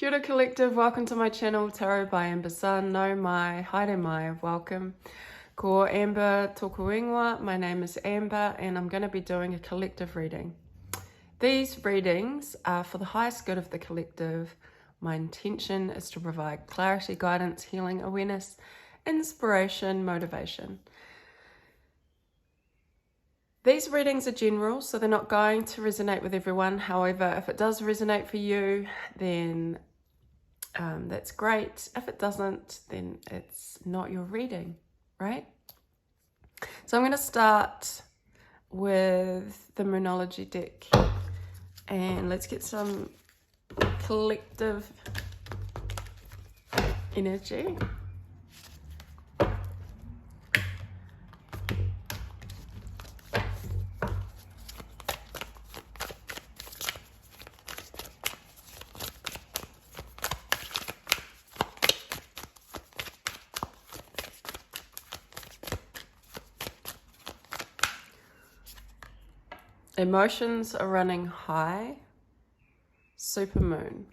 Kia ora collective, welcome to my channel, Tarot by Amber Sun, no mai, haere mai, welcome. Ko Amber tōku ingoa, my name is Amber and I'm going to be doing a collective reading. These readings are for the highest good of the collective. My intention is to provide clarity, guidance, healing, awareness, inspiration, motivation. These readings are general, so they're not going to resonate with everyone. However, if it does resonate for you, then that's great. If it doesn't, then it's not your reading, right? So I'm going to start with the Moonology deck, and let's get some collective energy. Emotions are running high. Supermoon.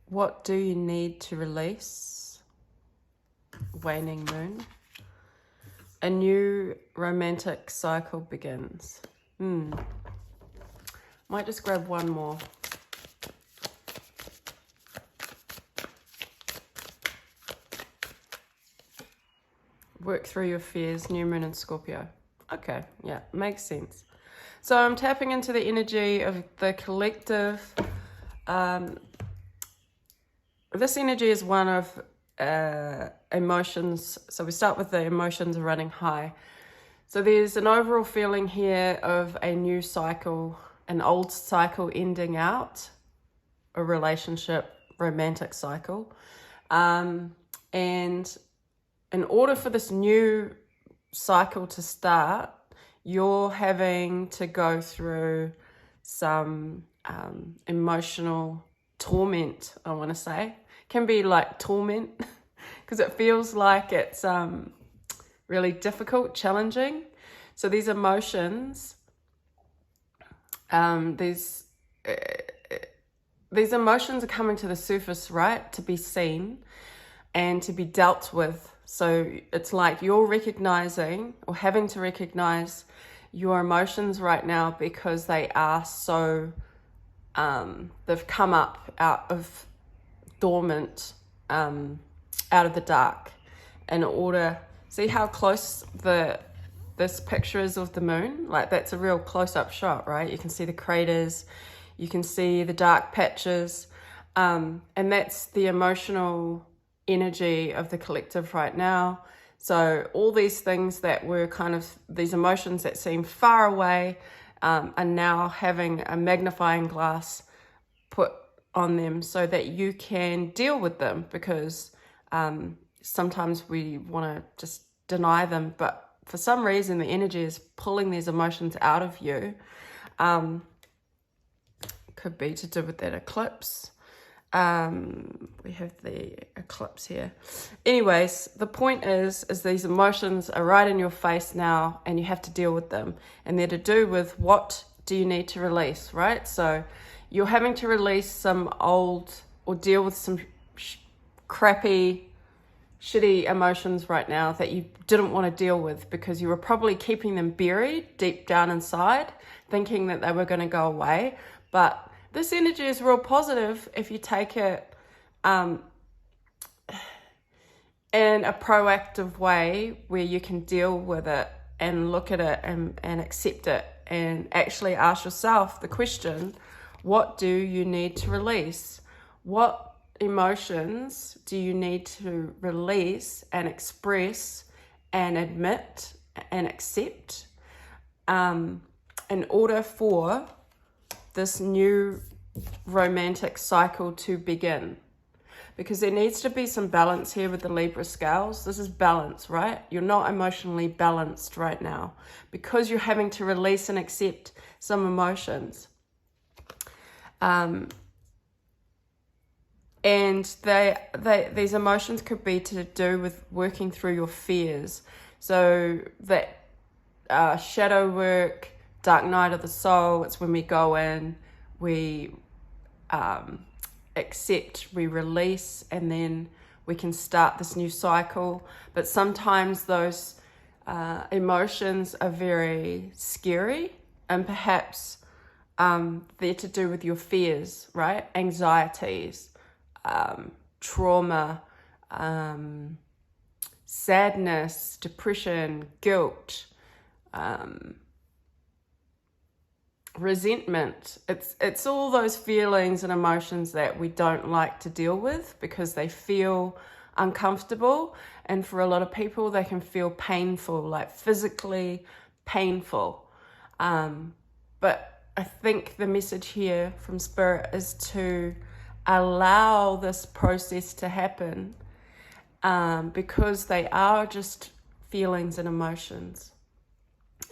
What do you need to release? Waning moon. A new romantic cycle begins. Might just grab one more. Work through your fears, new moon in Scorpio. Okay, yeah, makes sense. So I'm tapping into the energy of the collective. This energy is one of emotions. So we start with the emotions are running high. So there's an overall feeling here of a new cycle, an old cycle ending out, a relationship, romantic cycle. And in order for this new cycle to start, you're having to go through some emotional torment, I want to say. Can be like torment because it feels like it's really difficult, challenging. So these emotions, these emotions are coming to the surface, right? To be seen and to be dealt with. So it's like you're recognizing or having to recognize your emotions right now because they are so, they've come up out of dormant, out of the dark, in order. See how close this picture is of the moon? Like that's a real close-up shot, right? You can see the craters, you can see the dark patches, and that's the emotional energy of the collective right now. So all these things that were kind of these emotions that seem far away are now having a magnifying glass put on them so that you can deal with them, because sometimes we want to just deny them, but for some reason the energy is pulling these emotions out of you. Could be to do with that eclipse. We have the eclipse here. Anyways, the point is these emotions are right in your face now and you have to deal with them, and they're to do with what do you need to release, right? So you're having to release some old or deal with some crappy, shitty emotions right now that you didn't want to deal with because you were probably keeping them buried deep down inside, thinking that they were going to go away. But this energy is real positive if you take it in a proactive way where you can deal with it and look at it and accept it and actually ask yourself the question, what do you need to release? What emotions do you need to release and express and admit and accept in order for this new romantic cycle to begin? Because there needs to be some balance here with the Libra scales. This is balance, right? You're not emotionally balanced right now because you're having to release and accept some emotions. And these emotions could be to do with working through your fears. So that shadow work, dark night of the soul, it's when we go in, we accept, we release, and then we can start this new cycle. But sometimes those emotions are very scary, and perhaps they're to do with your fears, right? Anxieties, trauma, sadness, depression, guilt, resentment. It's all those feelings and emotions that we don't like to deal with because they feel uncomfortable, and for a lot of people they can feel painful, like physically painful. But I think the message here from Spirit is to allow this process to happen, because they are just feelings and emotions.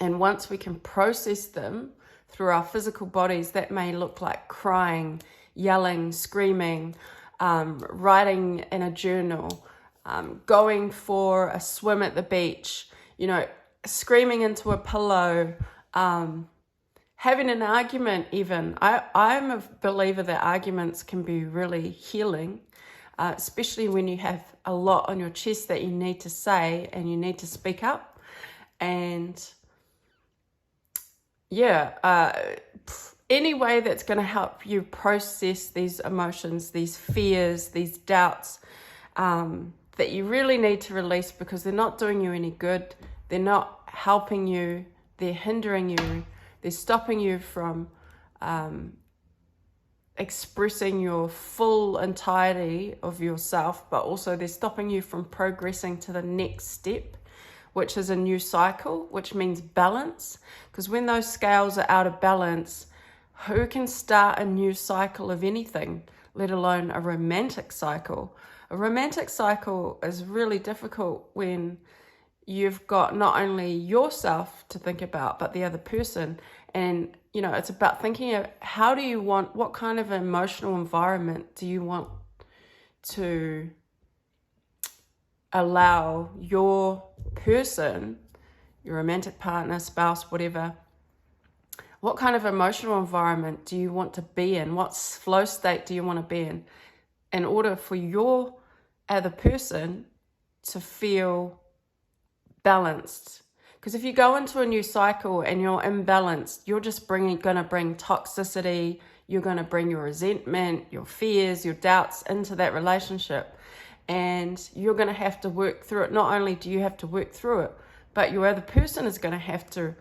And once we can process them through our physical bodies, that may look like crying, yelling, screaming, writing in a journal, going for a swim at the beach, screaming into a pillow, having an argument even. I'm a believer that arguments can be really healing, especially when you have a lot on your chest that you need to say and you need to speak up. And any way that's going to help you process these emotions, these fears, these doubts, that you really need to release, because they're not doing you any good. They're not helping you. They're hindering you. They're stopping you from expressing your full entirety of yourself, but also they're stopping you from progressing to the next step, which is a new cycle, which means balance. Because when those scales are out of balance, who can start a new cycle of anything, let alone a romantic cycle? A romantic cycle is really difficult when you've got not only yourself to think about, but the other person. And, it's about thinking of what kind of emotional environment do you want to allow your person, your romantic partner, spouse, whatever, what kind of emotional environment do you want to be in? What flow state do you want to be in order for your other person to feel balanced? Because if you go into a new cycle and you're imbalanced, you're just going to bring toxicity, you're going to bring your resentment, your fears, your doubts into that relationship. And you're going to have to work through it. Not only do you have to work through it, but your other person is going to have to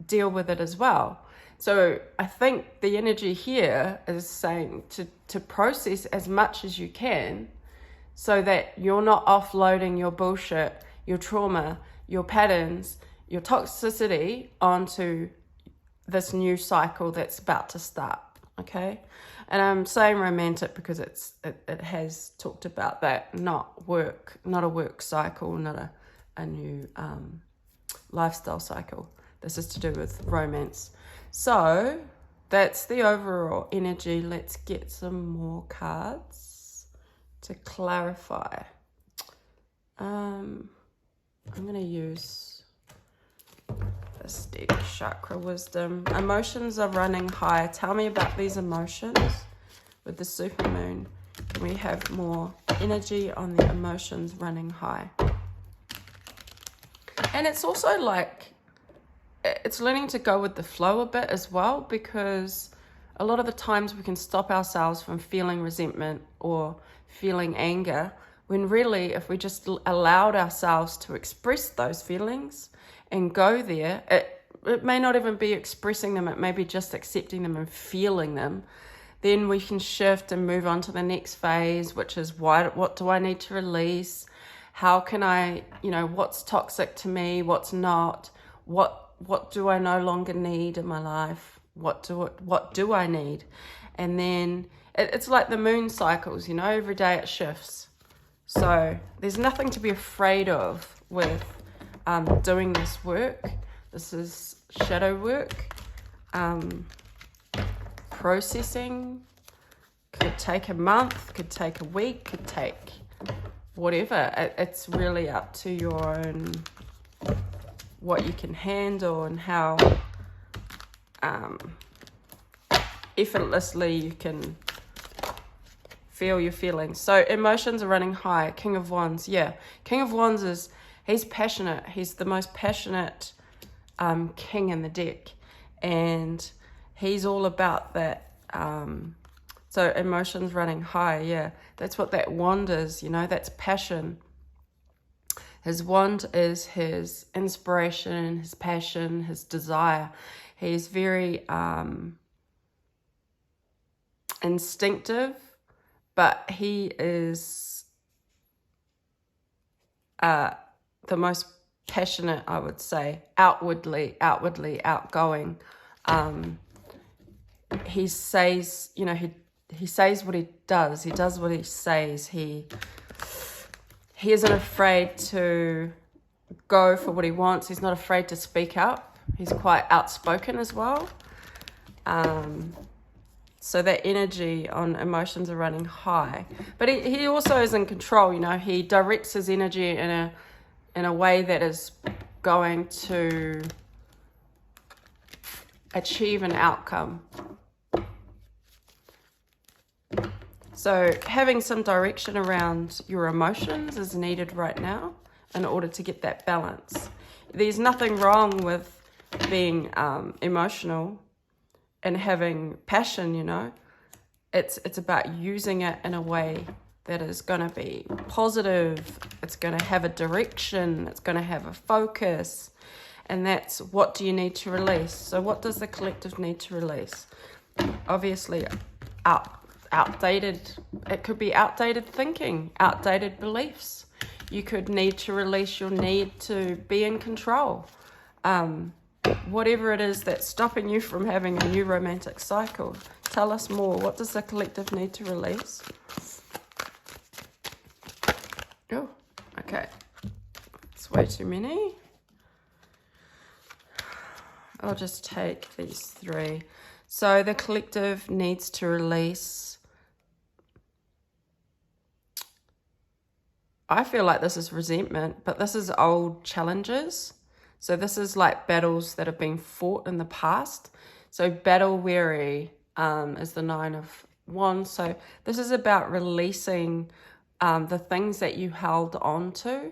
deal with it as well. So I think the energy here is saying to process as much as you can, so that you're not offloading your bullshit, your trauma, your patterns, your toxicity onto this new cycle that's about to start, okay? And I'm saying romantic because it has talked about that, not a work cycle, not a new lifestyle cycle. This is to do with romance. So that's the overall energy. Let's get some more cards to clarify. I'm going to use this deck, Chakra Wisdom. Emotions are running high. Tell me about these emotions with the supermoon. Can we have more energy on the emotions running high? And it's also like, it's learning to go with the flow a bit as well, because a lot of the times we can stop ourselves from feeling resentment or feeling anger, when really if we just allowed ourselves to express those feelings and go there, it may not even be expressing them, it may be just accepting them and feeling them. Then we can shift and move on to the next phase, which is what do I need to release? How can I, what's toxic to me? What's not? What do I no longer need in my life? What do I need? And then it's like the moon cycles, every day it shifts. So there's nothing to be afraid of with doing this work. This is shadow work, processing, Could take a month, could take a week, could take whatever. It's really up to your own, what you can handle and how effortlessly you can feel your feelings. So emotions are running high. King of Wands, yeah. King of Wands he's passionate. He's the most passionate king in the deck. And he's all about that. So emotions running high, yeah. That's what that wand is, that's passion. His wand is his inspiration, his passion, his desire. He's very instinctive, but he is the most passionate, I would say, outwardly outgoing. He says, he says what he does. He does what he says. He isn't afraid to go for what he wants. He's not afraid to speak up. He's quite outspoken as well. So that energy on emotions are running high. But he also is in control, He directs his energy in a way that is going to achieve an outcome. So having some direction around your emotions is needed right now in order to get that balance. There's nothing wrong with being emotional and having passion, It's about using it in a way that is going to be positive. It's going to have a direction. It's going to have a focus. And that's, what do you need to release? So what does the collective need to release? Obviously, outdated, it could be outdated thinking, outdated beliefs. You could need to release your need to be in control. Whatever it is that's stopping you from having a new romantic cycle. Tell us more. What does the collective need to release? Oh, okay. It's way too many. I'll just take these three. So the collective needs to release. I feel like this is resentment, but this is old challenges. So this is like battles that have been fought in the past. So battle weary is the 9 of Wands. So this is about releasing the things that you held on to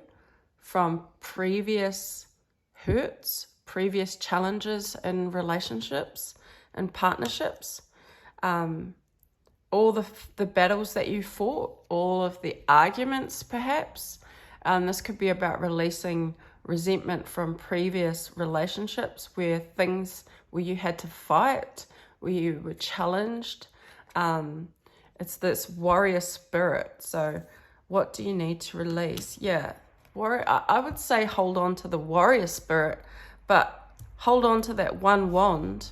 from previous hurts, previous challenges in relationships and partnerships. All the battles that you fought, all of the arguments perhaps. This could be about releasing resentment from previous relationships where you had to fight, where you were challenged. It's this warrior spirit. So what do you need to release? Yeah, I would say hold on to the warrior spirit, but hold on to that one wand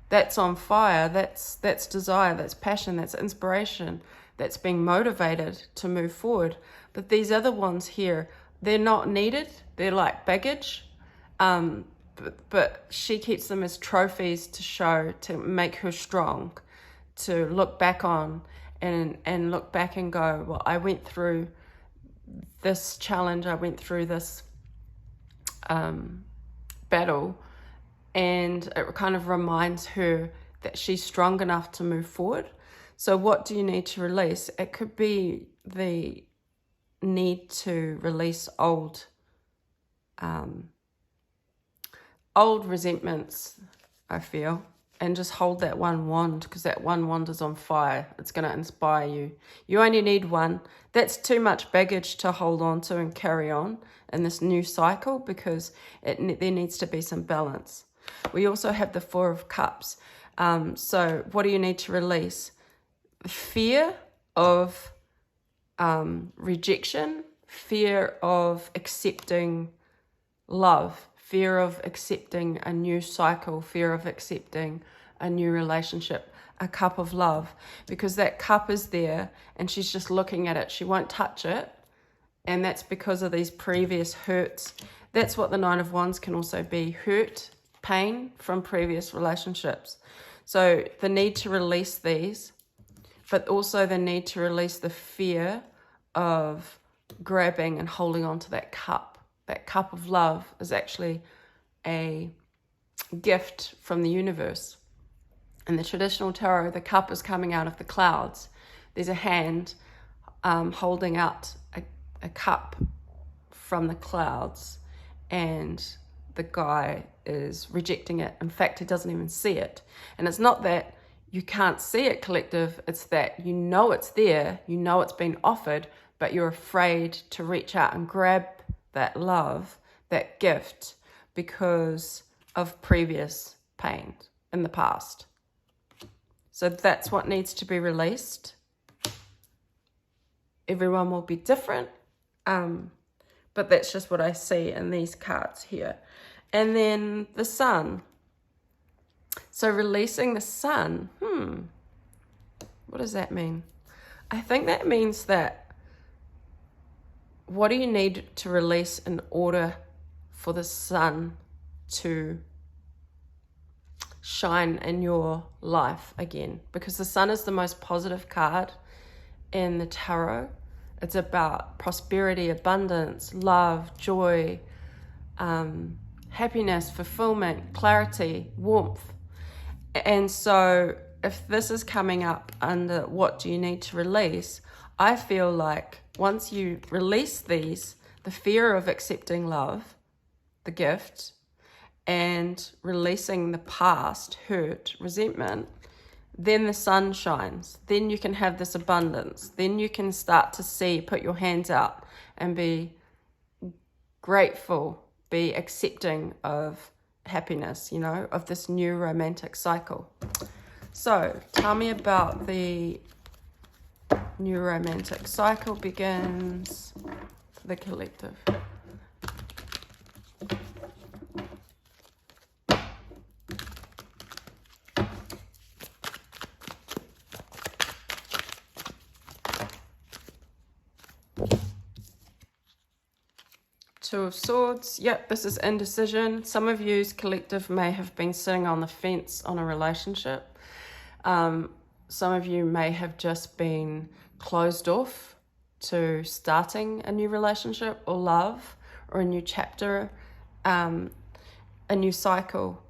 that's on fire. That's desire, that's passion, that's inspiration, that's being motivated to move forward. But these other ones here, they're not needed. They're like baggage. But she keeps them as trophies to show, to make her strong, to look back on and look back and go, well, I went through this challenge. I went through this battle, and it kind of reminds her that she's strong enough to move forward. So what do you need to release? It could be the need to release old resentments, I feel, and just hold that one wand, because that one wand is on fire. It's going to inspire you. You only need one. That's too much baggage to hold on to and carry on in this new cycle, because there needs to be some balance. We also have the 4 of Cups. So what do you need to release? Fear of rejection, fear of accepting love, fear of accepting a new cycle, fear of accepting a new relationship, a cup of love, because that cup is there and she's just looking at it. She won't touch it. And that's because of these previous hurts. That's what the 9 of Wands can also be, hurt, pain from previous relationships. So the need to release these. but also the need to release the fear of grabbing and holding on to that cup. That cup of love is actually a gift from the universe. In the traditional tarot, the cup is coming out of the clouds. There's a hand holding out a cup from the clouds, and the guy is rejecting it. In fact, he doesn't even see it. And it's not that you can't see it, collective. It's that you know it's there, you know it's been offered, but you're afraid to reach out and grab that love, that gift, because of previous pain in the past. So that's what needs to be released. Everyone will be different, but that's just what I see in these cards here. And then the sun. So releasing the sun, what does that mean? I think that means that what do you need to release in order for the sun to shine in your life again? Because the sun is the most positive card in the tarot. It's about prosperity, abundance, love, joy, happiness, fulfillment, clarity, warmth. And so if this is coming up under what do you need to release, I feel like once you release these, the fear of accepting love, the gift, and releasing the past, hurt, resentment, then the sun shines. Then you can have this abundance. Then you can start to see, put your hands out and be grateful, be accepting of happiness, you know, of this new romantic cycle. So tell me about the new romantic cycle begins for the collective. Two of Swords. Yep, this is indecision. Some of you's collective may have been sitting on the fence on a relationship. Some of you may have just been closed off to starting a new relationship or love or a new chapter, a new cycle.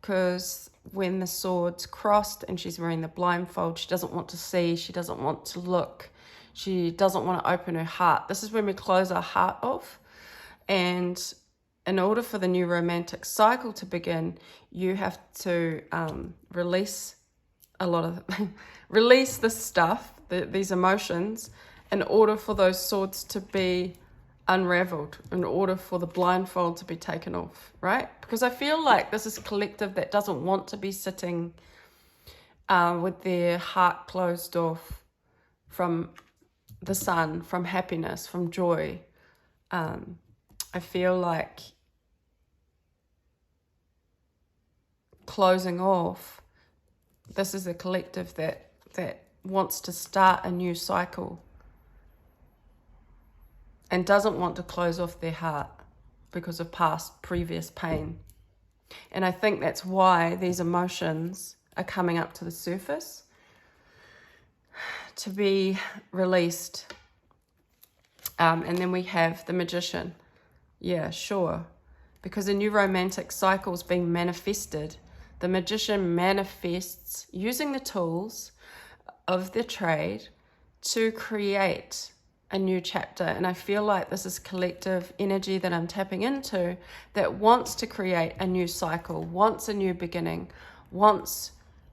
Because when the swords crossed and she's wearing the blindfold, she doesn't want to see, she doesn't want to look, she doesn't want to open her heart. This is when we close our heart off. And in order for the new romantic cycle to begin, you have to release a lot of release this stuff, these emotions, in order for those swords to be unraveled, in order for the blindfold to be taken off, right? Because I feel like this is a collective that doesn't want to be sitting with their heart closed off from the sun, from happiness, from joy. I feel like closing off, this is a collective that wants to start a new cycle and doesn't want to close off their heart because of previous pain. And I think that's why these emotions are coming up to the surface to be released. And then we have the Magician. Yeah, sure. Because a new romantic cycle is being manifested. The Magician manifests using the tools of the trade to create a new chapter. And I feel like this is collective energy that I'm tapping into that wants to create a new cycle, wants a new beginning, wants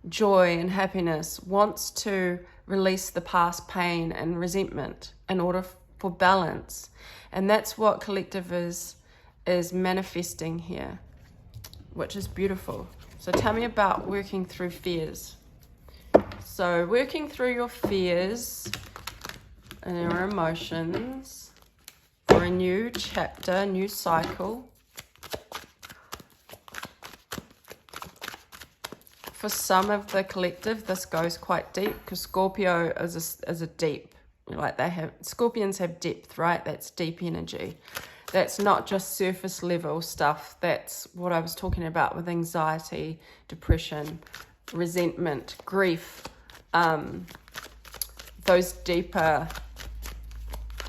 joy and happiness, wants to release the past pain and resentment in order for balance. And that's what collective is manifesting here, which is beautiful. So tell me about working through fears. So working through your fears and your emotions for a new chapter, new cycle. For some of the collective, this goes quite deep because Scorpio is a deep, like Scorpions have depth, right? That's deep energy. That's not just surface level stuff. That's what I was talking about with anxiety, depression, resentment, grief, those deeper,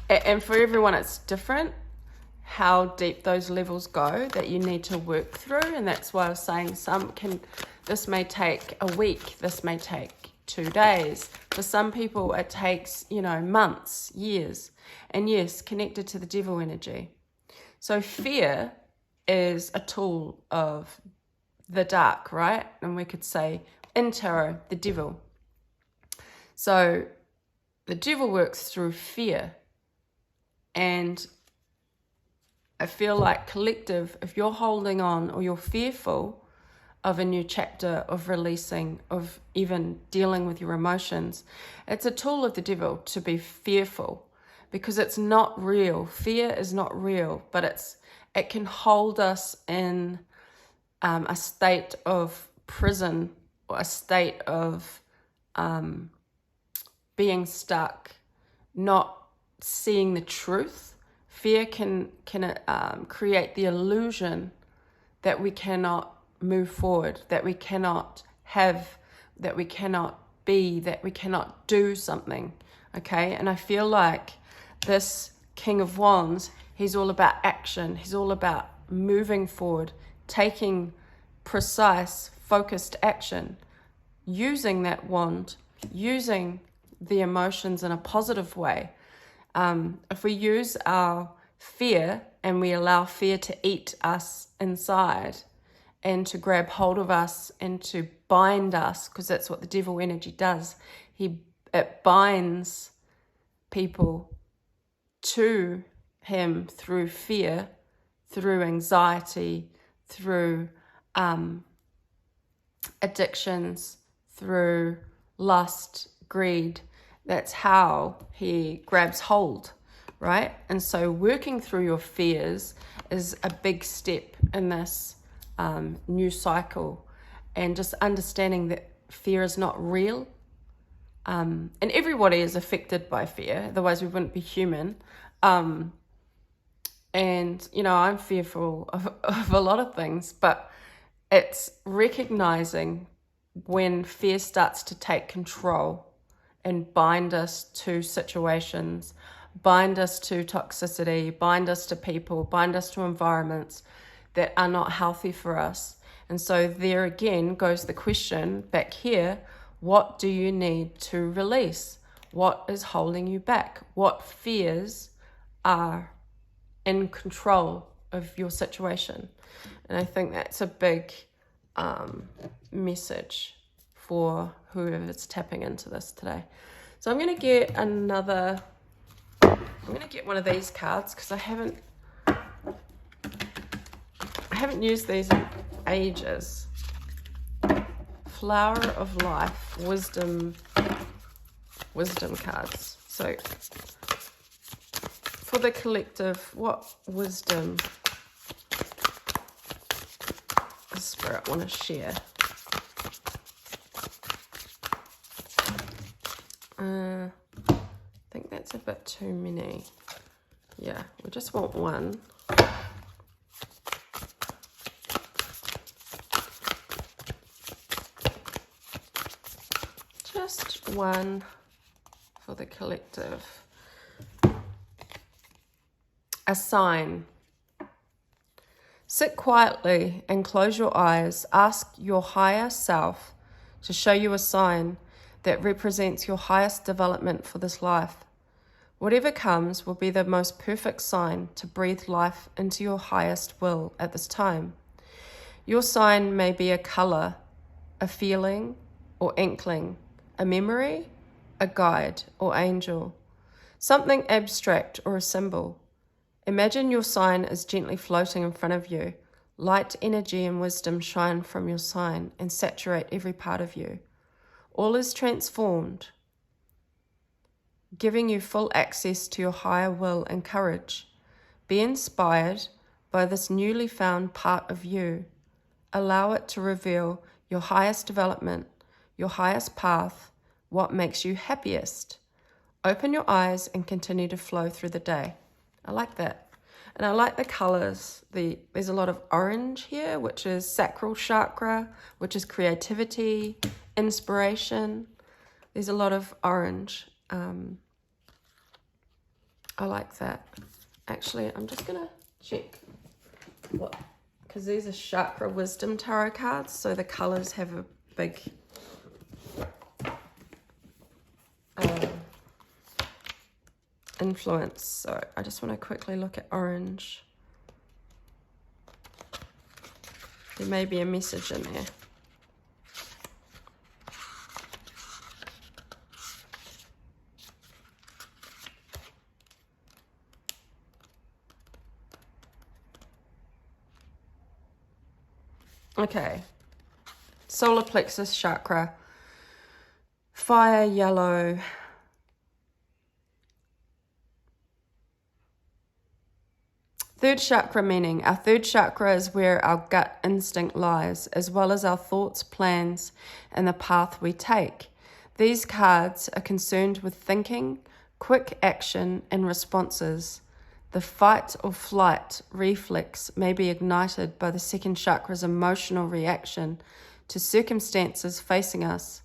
and for everyone it's different how deep those levels go that you need to work through. And that's why I was saying this may take a week, this may take 2 days. For some people it takes, months, years. And yes, connected to the devil energy. So fear is a tool of the dark, right? And we could say in tarot, the devil. So the devil works through fear. And I feel like collective, if you're holding on or you're fearful of a new chapter, of releasing, of even dealing with your emotions, it's a tool of the devil to be fearful, because it's not real. Fear is not real, but it can hold us in a state of prison, or a state of being stuck, not seeing the truth. Fear can create the illusion that we cannot move forward, that we cannot have, that we cannot be, that we cannot do something, okay? And I feel like this King of Wands, he's all about action. He's all about moving forward, taking precise, focused action, using that wand, using the emotions in a positive way. If we use our fear and we allow fear to eat us inside and to grab hold of us and to bind us, because that's what the devil energy does. It binds people to him through fear, through anxiety, through addictions, through lust, greed. That's how he grabs hold, right? And so working through your fears is a big step in this new cycle, and just understanding that fear is not real. And everybody is affected by fear, otherwise we wouldn't be human. And, I'm fearful of a lot of things, but it's recognizing when fear starts to take control and bind us to situations, bind us to toxicity, bind us to people, bind us to environments that are not healthy for us. And so there again goes the question back here, what do you need to release? What is holding you back? What fears are in control of your situation? And I think that's a big message for whoever's tapping into this today. So I'm going to get one of these cards, because I haven't used these in ages. Flower of Life, wisdom cards. So for the collective, what wisdom does Spirit want to share? I think that's a bit too many. Yeah, we just want one. Just one for the collective. A sign. Sit quietly and close your eyes. Ask your higher self to show you a sign that represents your highest development for this life. Whatever comes will be the most perfect sign to breathe life into your highest will at this time. Your sign may be a color, a feeling or inkling, a memory, a guide or angel, something abstract or a symbol. Imagine your sign is gently floating in front of you. Light, energy and wisdom shine from your sign and saturate every part of you. All is transformed, giving you full access to your higher will and courage. Be inspired by this newly found part of you. Allow it to reveal your highest development, your highest path, what makes you happiest. Open your eyes and continue to flow through the day. I like that. And I like the colors. There's a lot of orange here, which is sacral chakra, which is creativity, inspiration. There's a lot of orange. I like that. Actually, I'm just gonna check what, because these are Chakra Wisdom Tarot cards, so the colors have a big influence. So I just want to quickly look at orange. There may be a message in there. Okay, solar plexus chakra, fire yellow, third chakra meaning. Our third chakra is where our gut instinct lies, as well as our thoughts, plans, and the path we take. These cards are concerned with thinking, quick action, and responses. The fight or flight reflex may be ignited by the second chakra's emotional reaction to circumstances facing us.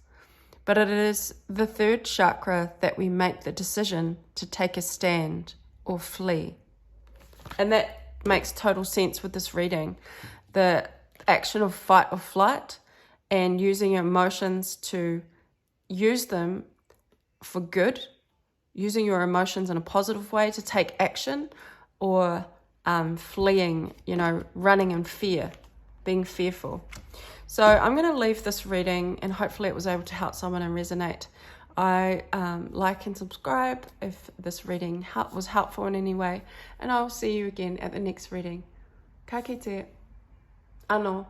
But it is the third chakra that we make the decision to take a stand or flee. And that makes total sense with this reading. The action of fight or flight and using your emotions to use them for good, using your emotions in a positive way to take action, or fleeing, running in fear, being fearful. So I'm going to leave this reading, and hopefully it was able to help someone and resonate. I like and subscribe if this reading was helpful in any way, and I'll see you again at the next reading. Ka kite. Anō.